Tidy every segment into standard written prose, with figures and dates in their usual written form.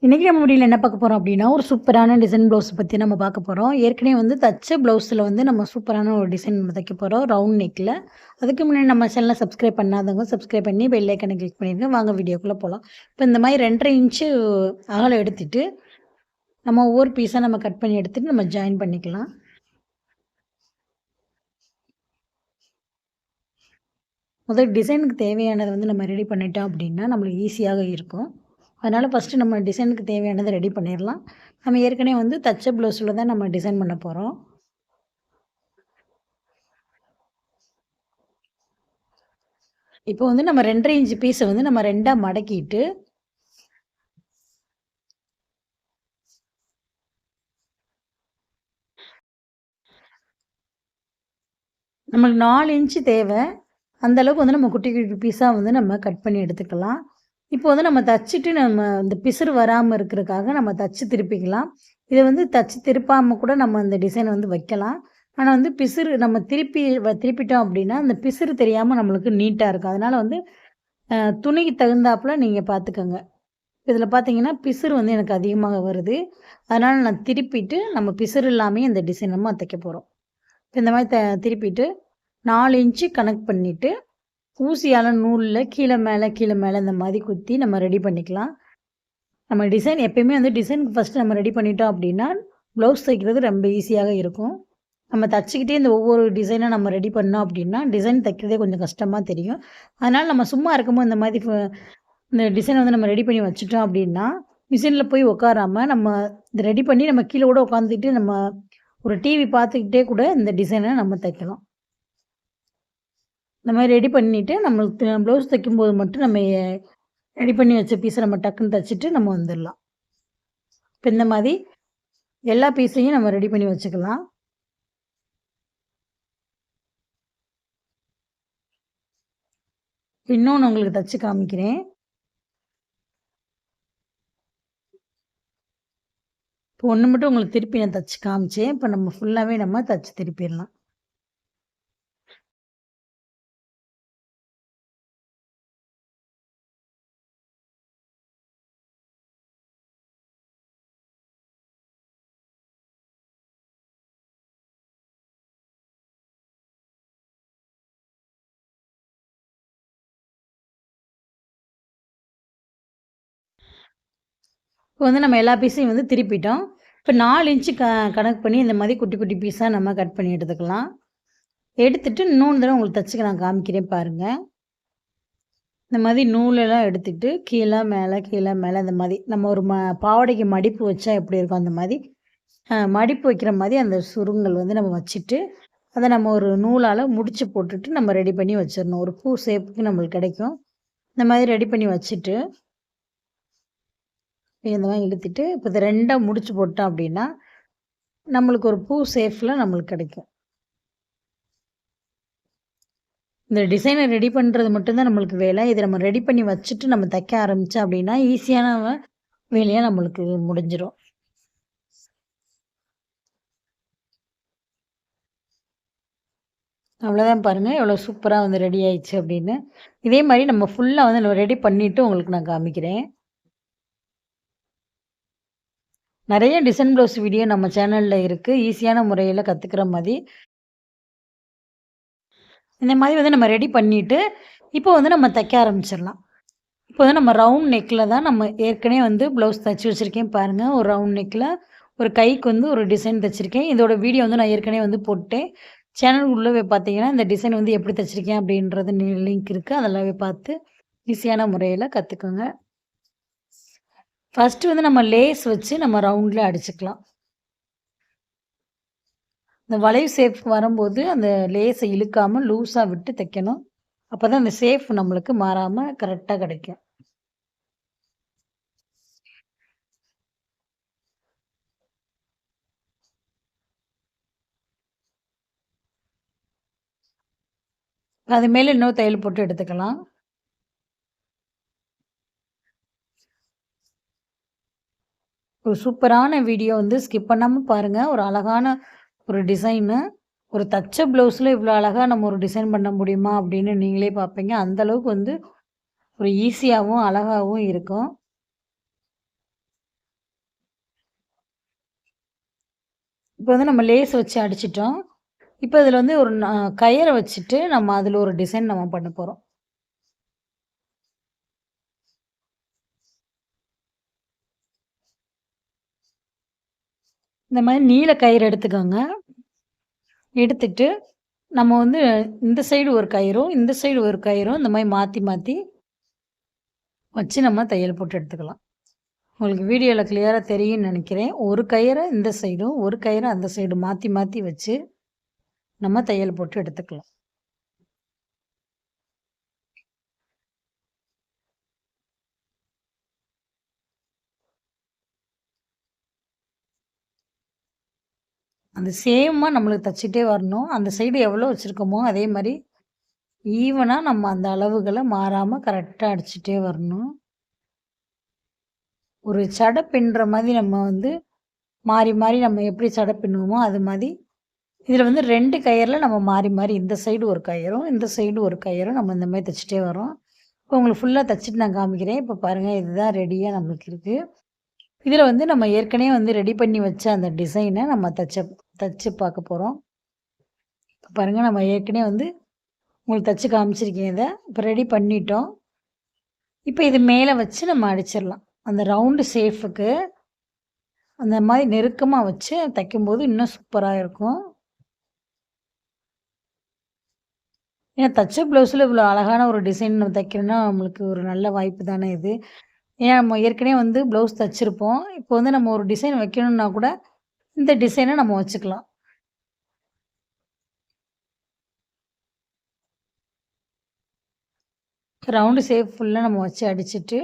இன்னைக்கு நம்ம வீடியோல என்ன பார்க்க போறோம் அப்படின்னா, ஒரு சூப்பரான டிசைன் ப்ளவுஸ் பத்தி நம்ம பார்க்க போறோம். ஏற்கனவே வந்து தச்ச ப்ளவுஸ்ல வந்து நம்ம சூப்பரான ஒரு டிசைன் நம்ம தைக்க போறோம். ரவுண்ட் நெக்ல. அதுக்கு முன்னாடி நம்ம சேனல சப்ஸ்கிரைப் பண்ணாதவங்க சப்ஸ்கிரைப் பண்ணி பெல் ஐகான கிளிக் பண்ணிருங்க. வாங்க வீடியோக்குள்ள போலாம். இப்ப இந்த மாரி 2 1/2 இன்ச்சு அகலம் எடுத்துட்டு, நம்ம ஒவ்வொரு பீஸா நம்ம கட் பண்ணி எடுத்துட்டு நம்ம ஜாயின் பண்ணிக்கலாம். முதல் டிசைனுக்கு தேவையானத வந்து நம்ம ரெடி பண்ணிட்டோம் அப்படின்னா, நம்மளுக்கு ஈஸியாக இருக்கும். அதனால ஃபர்ஸ்ட்டு நம்ம டிசைனுக்கு தேவையானத ரெடி பண்ணிரலாம். நம்ம ஏற்கனவே வந்து தச்ச ப்ளவுஸ்ல தான் நம்ம டிசைன் பண்ண போறோம். இப்போ வந்து நம்ம 2 1/2 இன்ச் பீஸ வந்து நம்ம 2ஆ மடக்கிட்டு, நம்மளுக்கு 4 இன்ச் தேவ. அந்த அளவுக்கு வந்து நம்ம குட்டி குட்டி பீஸா வந்து நம்ம கட் பண்ணி எடுத்துக்கலாம். இப்போ வந்து நம்ம தச்சுட்டு நம்ம இந்த பிசுறு வராம இருக்கிறதுக்காக நம்ம தச்சு திருப்பிக்கலாம். இத வந்து தச்சு திருப்பாம கூட நம்ம இந்த டிசைன வந்து வைக்கலாம். ஆனா வந்து பிசுறு நம்ம திருப்பிட்டோம் அப்படின்னா, அந்த பிசுறு தெரியாம நம்மளுக்கு நீட்டா இருக்கும். அதனால வந்து அ துணிக்கு தகுந்தாப்புல நீங்க பார்த்துக்கங்க. இதில பார்த்தீங்கன்னா, பிசுறு வந்து எனக்கு அதிகமாக வருது. அதனால நான் திருப்பிட்டு, நம்ம பிசுறு இல்லாமயே இந்த டிசைன் நம்ம தைக்க போறோம். இந்த மாரி திருப்பிட்டு 4 இன்ச்சு கனெக்ட் பண்ணிட்டு, ஊசியால நூல்ல கீழ மேல இந்த மாரி குத்தி நம்ம ரெடி பண்ணிக்கலாம். நம்ம டிசைன் எப்பயுமே வந்து டிசைனுக்கு ஃபர்ஸ்ட்டு நம்ம ரெடி பண்ணிட்டோம் அப்டின்னா, ப்ளவுஸ் தைக்கிறது ரொம்ப ஈஸியாக இருக்கும். நம்ம தச்சுக்கிட்டே இந்த ஒவ்வொரு டிசைனா நம்ம ரெடி பண்ணோம் அப்டின்னா, டிசைன் தைக்கிறதே கொஞ்சம் கஷ்டமா தெரியும். அதனால நம்ம சும்மா இருக்கும்போது இந்த மாரி இந்த டிசைன வந்து நம்ம ரெடி பண்ணி வச்சுட்டோம் அப்டின்னா, மிஷின்ல போய் உட்காராம நம்ம இத ரெடி பண்ணி நம்ம கீழ கூட உட்காந்துட்டு நம்ம ஒரு டிவி பார்த்துக்கிட்டே கூட இந்த டிசைன நம்ம தைக்கலாம். இந்த மாரி ரெடி பண்ணிட்டு நம்மளுக்கு ப்ளவுஸ் தைக்கும்போது மட்டும் நம்ம ரெடி பண்ணி வச்ச பீஸ நம்ம டக்குன்னு தச்சுட்டு நம்ம வந்துரலாம். இப்ப இந்த மாரி எல்லா பீஸையும் நம்ம ரெடி பண்ணி வச்சுக்கலாம். இன்னொன்னு உங்களுக்கு தச்சு காமிக்கிறேன். இப்போ ஒண்ணு மட்டும் உங்களுக்கு திருப்பி நான் தச்சு காமிச்சேன். இப்ப நம்ம ஃபுல்லாவே நம்ம தச்சு திருப்பிர்லாம். இப்போ வந்து நம்ம எல்லா பீஸையும் வந்து திருப்பிட்டோம். இப்ப 4 இன்ச்சு கணக்கு பண்ணி இந்த மாரி குட்டி குட்டி பீஸா நம்ம கட் பண்ணி எடுத்துக்கலாம். எடுத்துட்டு இன்னொன்னு தடவ உங்களுக்கு தச்சு நான் காமிக்கிறேன் பாருங்க. இந்த மாரி நூலெல்லாம் எடுத்துட்டு கீழ மேல இந்த மாரி நம்ம ஒரு பாவாடைக்கு மடிப்பு வச்சா எப்படி இருக்கும் அந்த மாரி, மடிப்பு வைக்கிற மாரி அந்த சுருங்கல் வந்து நம்ம வச்சுட்டு, அத நம்ம ஒரு நூலால முடிச்சு போட்டுட்டு நம்ம ரெடி பண்ணி வச்சிரணும். ஒரு பூ ஷேப்புக்கு நம்மளுக்கு கிடைக்கும். இந்த மாரி ரெடி பண்ணி வச்சுட்டு, இந்த மாரி இழுத்துட்டு, இப்ப இத 2ஆ முடிச்சு போட்டோம் அப்படின்னா, நம்மளுக்கு ஒரு பூ ஷேப்ல நம்மளுக்கு கிடைக்கும். இந்த டிசைன ரெடி பண்றது மட்டும் தான் நம்மளுக்கு வேலை. இத நம்ம ரெடி பண்ணி வச்சுட்டு நம்ம தைக்க ஆரம்பிச்சோம் அப்படின்னா, ஈஸியான வேலையா நம்மளுக்கு முடிஞ்சிரும். அவ்வளோதான் பாருங்க, எவ்வளோ சூப்பரா வந்து ரெடி ஆயிடுச்சு அப்படின்னு. இதே மாரி நம்ம ஃபுல்லா வந்து நம்ம ரெடி பண்ணிட்டு உங்களுக்கு நான் காமிக்கிறேன். நெறைய டிசைன் ப்ளவுஸ் வீடியோ நம்ம சேனல்ல இருக்கு. ஈஸியான முறையில கத்துக்கிற மாரி. இந்த மாரி வந்து நம்ம ரெடி பண்ணிட்டு, இப்போ வந்து நம்ம தைக்க ஆரம்பிச்சிரலாம். இப்போ வந்து நம்ம ரவுண்ட் நெக்ல தான் நம்ம ஏற்கனவே வந்து ப்ளவுஸ் தச்சு வச்சிருக்கேன் பாருங்க. ஒரு ரவுண்ட் நெக்ல ஒரு கைக்கு வந்து ஒரு டிசைன் தச்சிருக்கேன். இதோட வீடியோ வந்து நான் ஏற்கனவே வந்து போட்டேன். சேனல் உள்ள போய் பார்த்தீங்கன்னா, இந்த டிசைன் வந்து எப்படி தச்சிருக்கேன் அப்படின்றது லிங்க் இருக்கு. அதெல்லாம் போய் பார்த்து ஈஸியான முறையில கத்துக்கோங்க. ஃபர்ஸ்ட்டு வந்து நம்ம லேஸ் வச்சு நம்ம ரவுண்ட்ல அடிச்சுக்கலாம். இந்த வளைவு ஷேப் வரும்போது அந்த லேஸ இழுக்காம லூஸா விட்டு தைக்கணும். அப்பதான் அந்த ஷேப் நம்மளுக்கு மாறாம கரெக்ட்டா கிடைக்கும். அது மேல இன்னொரு தையல் போட்டு எடுத்துக்கலாம். ஒரு சூப்பரான வீடியோ வந்து ஸ்கிப் பண்ணாம பாருங்க. ஒரு அழகான ஒரு டிசைனு. ஒரு தச்ச ப்ளவுஸ்ல இவ்வளோ அழகா நம்ம ஒரு டிசைன் பண்ண முடியுமா? அப்படின்னு நீங்களே பார்ப்பீங்க. அந்த அளவுக்கு வந்து ஒரு ஈஸியாவும், அழகாவும் இருக்கும். இப்போ வந்து நம்ம லேஸ் வச்சு அடிச்சிட்டோம். இப்போ இதில வந்து ஒரு கயிற வச்சுட்டு நம்ம அதில ஒரு டிசைன் நம்ம பண்ண போறோம். இந்த மாரி நீல கயிறு எடுத்துக்கோங்க. எடுத்துட்டு நம்ம வந்து இந்த சைடு ஒரு கயிறும், இந்த சைடு ஒரு கயிறும் இந்த மாரி மாத்தி மாத்தி வச்சு நம்ம தையல் போட்டு எடுத்துக்கலாம். உங்களுக்கு வீடியோல கிளியரா தெரியும்னு நெனைக்கிறேன். ஒரு கயிற இந்த சைடும், ஒரு கயிற அந்த சைடும் மாத்தி மாத்தி வச்சு நம்ம தையல் போட்டு எடுத்துக்கலாம். அந்த சேமா நம்மளுக்கு தச்சுட்டே வரணும். அந்த சைடு எவ்வளோ வச்சிருக்கோமோ, அதே மாரி ஈவனா நம்ம அந்த அளவுகள மாறாம கரெக்ட்டா அடிச்சுட்டே வரணும். ஒரு சட பின்ற மாரி நம்ம வந்து மாறி, மாறி நம்ம எப்படி சட பின்னுவோமோ, அது மாரி இதில வந்து 2 கயிறுல நம்ம மாறி, மாறி இந்த சைடு ஒரு கயிறும், இந்த சைடு ஒரு கயிறும் நம்ம இந்த மாரி தச்சுட்டே வரோம். இப்போ உங்களுக்கு ஃபுல்லா தச்சுட்டு நான் காமிக்கிறேன். இப்போ பாருங்க இதுதான் ரெடியா நம்மளுக்கு இருக்கு. இதில வந்து நம்ம ஏற்கனவே வந்து ரெடி பண்ணி வச்ச அந்த டிசைன நம்ம தச்சு பார்க்க போறோம். இப்ப பாருங்க நம்ம ஏற்கனவே வந்து உங்களுக்கு தச்சு காமிச்சிருக்கேன் இத. இப்ப ரெடி பண்ணிட்டோம். இப்ப இது மேல வச்சு நம்ம அடிச்சிரலாம். அந்த ரவுண்டு ஷேஃப்க்கு அந்த மாரி நெருக்கமா வச்சு தைக்கும்போது இன்னும் சூப்பரா இருக்கும். ஏன்னா தச்ச ப்ளவுஸ்ல இவ்வளோ அழகான ஒரு டிசைன் நம்ம தைக்கிறோம்னா, நம்மளுக்கு ஒரு நல்ல வாய்ப்பு தானே இது. ஏன்னா நம்ம ஏற்கனவே வந்து ப்ளவுஸ் தச்சிருப்போம். இப்போ வந்து நம்ம ஒரு டிசைன் வைக்கணும்னா கூட, இந்த டிசைன நம்ம வச்சுக்கலாம். ரவுண்டு ஷேப் ஃபுல்லா நம்ம வச்சு அடிச்சுட்டு,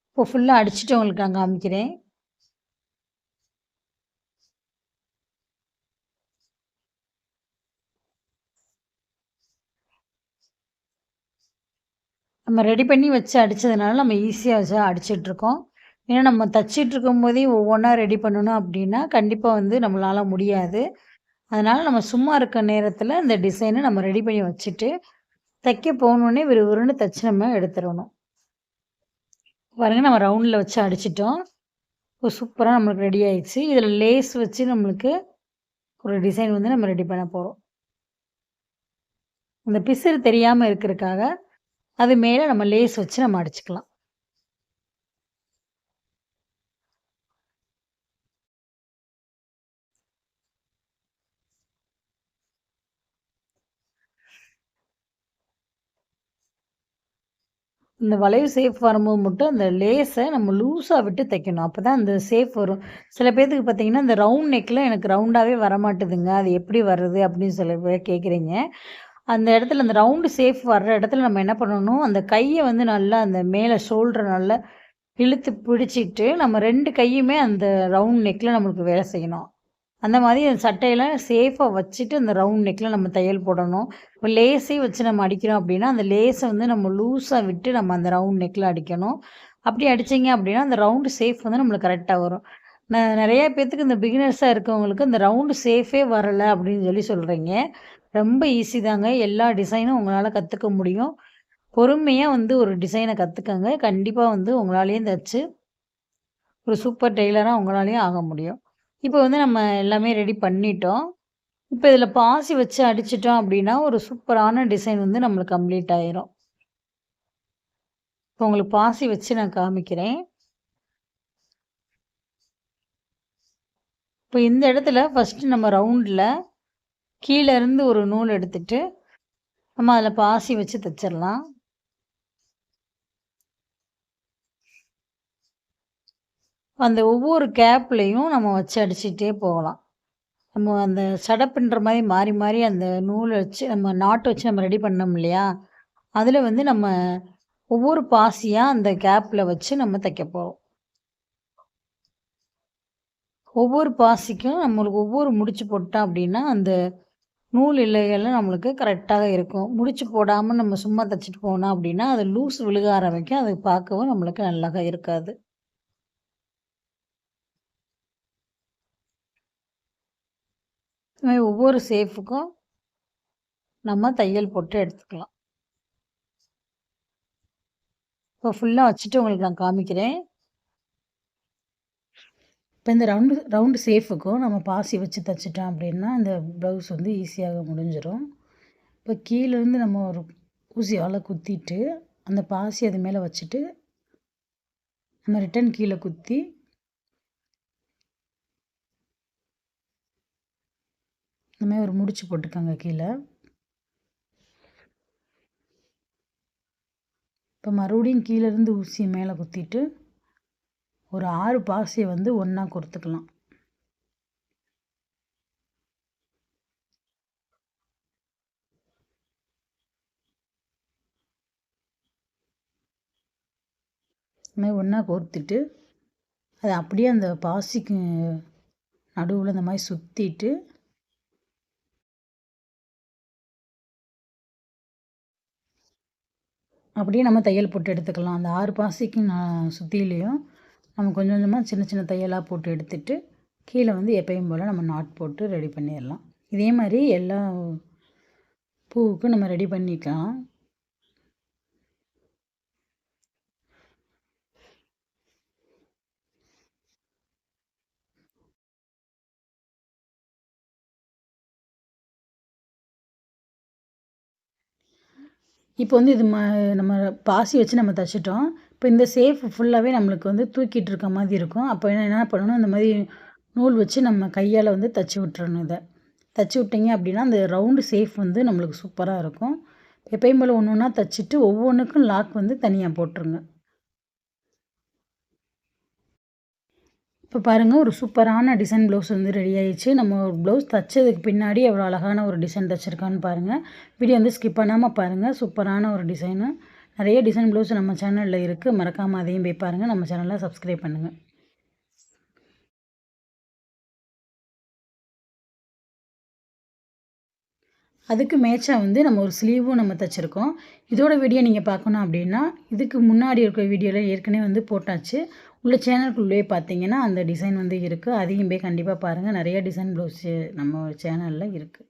இப்போ ஃபுல்லா அடிச்சுட்டு உங்களுக்கு நான் காமிக்கிறேன். நம்ம ரெடி பண்ணி வச்சு அடிச்சதுனால, நம்ம ஈஸியா வச்சு அடிச்சிட்டுருக்கோம். ஏன்னா நம்ம தச்சிட்டுருக்கும்போதே ஒவ்வொன்னா ரெடி பண்ணணும் அப்டின்னா, கண்டிப்பா வந்து நம்மளால முடியாது. அதனால நம்ம சும்மா இருக்க நேரத்தில இந்த டிசைன நம்ம ரெடி பண்ணி வச்சுட்டு, தைக்க போனோனே விறுவிறுன்னு தச்சு நம்ம எடுத்துறணும். பாருங்க நம்ம ரவுண்ட்ல வச்சு அடிச்சுட்டோம். இப்போ சூப்பரா நம்மளுக்கு ரெடி ஆயிடுச்சு. இதில லேஸ் வச்சு நம்மளுக்கு ஒரு டிசைன் வந்து நம்ம ரெடி பண்ண போறோம். அந்த பிசிறு தெரியாம இருக்கிறதுக்காக, அது மேல நம்ம லேஸ் வச்சு நம்ம அடிச்சுக்கலாம். இந்த வளைவு சேஃப் வரும்போது மட்டும் அந்த லேஸ நம்ம லூஸா விட்டு தைக்கணும். அப்பதான் அந்த சேஃப் வரும். சில பேத்துக்கு பார்த்தீங்கன்னா, இந்த ரவுண்ட் நெக்ல எனக்கு ரவுண்டாவே வரமாட்டுதுங்க. அது எப்படி வருது? அப்படின்னு சில பேர் கேட்குறீங்க. அந்த இடத்துல அந்த ரவுண்டு சேஃப் வர்ற இடத்துல நம்ம என்ன பண்ணணும், அந்த கைய வந்து நல்லா அந்த மேல ஷோல்டர நல்லா இழுத்து பிடிச்சிட்டு, நம்ம 2 கையுமே அந்த ரவுண்ட் நெக்ல நம்மளுக்கு வேலை செய்யணும். அந்த மாதிரி அந்த சட்டையில சேஃபா வச்சுட்டு, அந்த ரவுண்ட் நெக்ல நம்ம தையல் போடணும். இப்ப லேஸே வச்சு நம்ம அடிக்கிறோம் அப்படின்னா, அந்த லேஸ வந்து நம்ம லூஸா விட்டு நம்ம அந்த ரவுண்ட் நெக்ல அடிக்கணும். அப்படி அடிச்சீங்க அப்படின்னா, அந்த ரவுண்டு சேஃப் வந்து நம்மளுக்கு கரெக்ட்டா வரும். நெறைய பேத்துக்கு இந்த பிகினர்ஸா இருக்கவங்களுக்கு இந்த ரவுண்டு சேஃபே வரல அப்படின்னு சொல்லி சொல்றீங்க. ரொம்ப ஈஸி தாங்க. எல்லா டிசைனும் உங்களால கத்துக்க முடியும். பொறுமையா வந்து ஒரு டிசைன கத்துக்கங்க. கண்டிப்பா வந்து உங்களாலயும் தச்சு ஒரு சூப்பர் டெய்லரா உங்களாலயும் ஆக முடியும். இப்போ வந்து நம்ம எல்லாமே ரெடி பண்ணிட்டோம். இப்ப இதில பாசி வச்சு அடிச்சுட்டோம் அப்டின்னா, ஒரு சூப்பரான டிசைன் வந்து நம்மளுக்கு கம்ப்ளீட் ஆயிரும். இப்போ உங்களுக்கு பாசி வச்சு நான் காமிக்கிறேன். இப்போ இந்த இடத்துல ஃபர்ஸ்ட்டு நம்ம ரவுண்ட்ல கீழ இருந்து ஒரு நூல் எடுத்துட்டு, நம்ம அதில பாசி வச்சு தச்சிரலாம். அந்த ஒவ்வொரு கேப்லயும் நம்ம வச்சு அடிச்சுட்டே போகலாம். நம்ம அந்த சட பின்ற மாரி மாறி, மாறி அந்த நூல வச்சு நம்ம நாட் வச்சு நம்ம ரெடி பண்ணோம் இல்லையா? அதில வந்து நம்ம ஒவ்வொரு பாசியா அந்த கேப்ல வச்சு நம்ம தைக்க போறோம். ஒவ்வொரு பாசிக்கும் நம்மளுக்கு ஒவ்வொரு முடிச்சு போட்டோம் அப்டின்னா, அந்த நூல் இழைகள்லாம் நம்மளுக்கு கரெக்ட்டாக இருக்கும். முடிச்சு போடாம நம்ம சும்மா தச்சுட்டு போனோம் அப்டின்னா, அது லூஸ் விழுக ஆரம்பிக்கும். அது பார்க்கவும் நம்மளுக்கு நல்லாக இருக்காது. இந்த மாரி ஒவ்வொரு சேஃப்க்கும் நம்ம தையல் போட்டு எடுத்துக்கலாம். இப்போ ஃபுல்லாக வச்சுட்டு உங்களுக்கு நான் காமிக்கிறேன். இப்போ இந்த ரவுண்டு ஷேஃபுக்கும் நம்ம பாசி வச்சு தைச்சிட்டோம் அப்படின்னா இந்த ப்ளவுஸ் வந்து ஈஸியாக முடிஞ்சிடும். இப்போ கீழேருந்து நம்ம ஒரு ஊசியால் குத்திட்டு அந்த பாசி அது மேலே வச்சுட்டு நம்ம ரிட்டன் கீழே குத்தி இந்த மாதிரி ஒரு முடிச்சு போட்டுக்கோங்க கீழே. இப்போ மறுபடியும் கீழேருந்து ஊசியை மேலே குத்திட்டு ஒரு 6 பாசியை வந்து ஒன்றா கோர்த்துக்கலாம். இந்த மாதிரி ஒன்றா கோர்த்துட்டு அதை அப்படியே அந்த பாசிக்கு நடுவில் இந்த மாதிரி சுற்றிட்டு அப்படியே நம்ம தையல் போட்டு எடுத்துக்கலாம். அந்த 6 பாசிக்கு சுற்றிலையும் நம்ம கொஞ்சம் கொஞ்சமாக சின்ன சின்ன தையலாக போட்டு எடுத்துட்டு கீழே வந்து எப்பயும் போல் நம்ம நாட் போட்டு ரெடி பண்ணிடலாம். இதே மாதிரி எல்லா பூவுக்கும் நம்ம ரெடி பண்ணிக்கலாம். இப்போ வந்து இது நம்ம பாசி வச்சு நம்ம தைச்சிட்டோம். இப்போ இந்த சேஃப் ஃபுல்லாகவே நம்மளுக்கு வந்து தூக்கிட்டு இருக்க மாதிரி இருக்கும். அப்போ என்ன பண்ணணும், இந்த மாதிரி நூல் வச்சு நம்ம கையால் வந்து தைச்சி விட்டுறணும். இதை தைச்சி விட்டிங்க அப்படின்னா அந்த ரவுண்டு சேஃப் வந்து நம்மளுக்கு சூப்பராக இருக்கும். எப்பயும் போல் ஒன்று ஒன்றா தைச்சிட்டு ஒவ்வொன்றுக்கும் லாக் வந்து தனியாக போட்டுருங்க. இப்போ பாருங்கள், ஒரு சூப்பரான டிசைன் ப்ளவுஸ் வந்து ரெடி ஆயிடுச்சு. நம்ம ஒரு ப்ளவுஸ் தைச்சதுக்கு பின்னாடி எவ்வளோ அழகான ஒரு டிசைன் தைச்சிருக்கான்னு பாருங்கள். வீடியோ வந்து ஸ்கிப் பண்ணாமல் பாருங்கள். சூப்பரான ஒரு டிசைனு. நிறைய டிசைன் ப்ளவுஸ் நம்ம சேனலில் இருக்குது. மறக்காமல் அதையும் போய் பாருங்கள். நம்ம சேனலை சப்ஸ்கிரைப் பண்ணுங்கள். அதுக்கு மேட்சாக வந்து நம்ம ஒரு ஸ்லீவும் நம்ம தைச்சிருக்கோம். இதோட வீடியோ நீங்கள் பார்க்கணும் அப்படின்னா இதுக்கு முன்னாடி இருக்கிற வீடியோவில் ஏற்கனவே வந்து போட்டாச்சு. உள்ள சேனலுக்குள்ளேயே பார்த்தீங்கன்னா அந்த டிசைன் வந்து இருக்குது. அதையும் போய் கண்டிப்பாக பாருங்கள். நிறைய டிசைன் ப்ளவுஸு நம்ம சேனலில் இருக்குது.